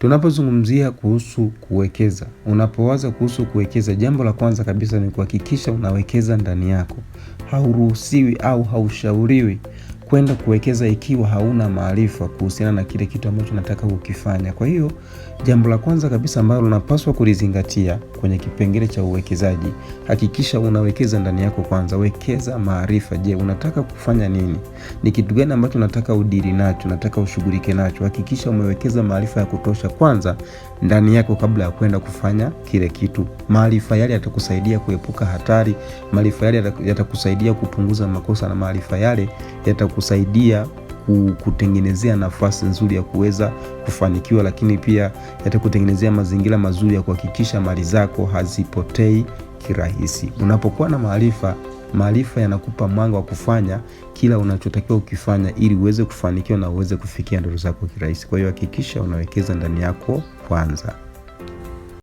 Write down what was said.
Tunapozungumzia kuhusu kuwekeza, unapowaza kuhusu kuwekeza, jambo la kwanza kabisa ni kuhakikisha unawekeza ndani yako. Hauruhusiwi au haushauriwi kwenda kuwekeza ikiwa hauna maarifa kuhusiana na kile kitu ambacho unataka kukifanya. Kwa hiyo, jambo la kwanza kabisa ambalo unapaswa kulizingatia kwenye kipengele cha uwekezaji, hakikisha unawekeza ndani yako kwanza. Wekeza maarifa. Je, unataka kufanya nini? Ni kitu gani ambacho unataka udili nacho, unataka ushughulike nacho? Hakikisha umewekeza maarifa ya kutosha kwanza ndani yako kabla ya kwenda kufanya kile kitu. Maarifa yale yatakusaidia kuepuka hatari, maarifa yale yatakusaidia kupunguza makosa, na maarifa yale yatakusaidia kutengenezea nafasi nzuri ya kuweza kufanikiwa, lakini pia yatakutengenezea mazingira mazuri ya kuhakikisha mali zako hazipotei kirahisi. Unapokuwa na maarifa yanakupa mwanga wa kufanya kila unachotakiwa ukifanya ili uweze kufanikiwa na uweze kufikia ndoto zako kirahisi. Kwa hiyo hakikisha unawekeza ndani yako kwanza.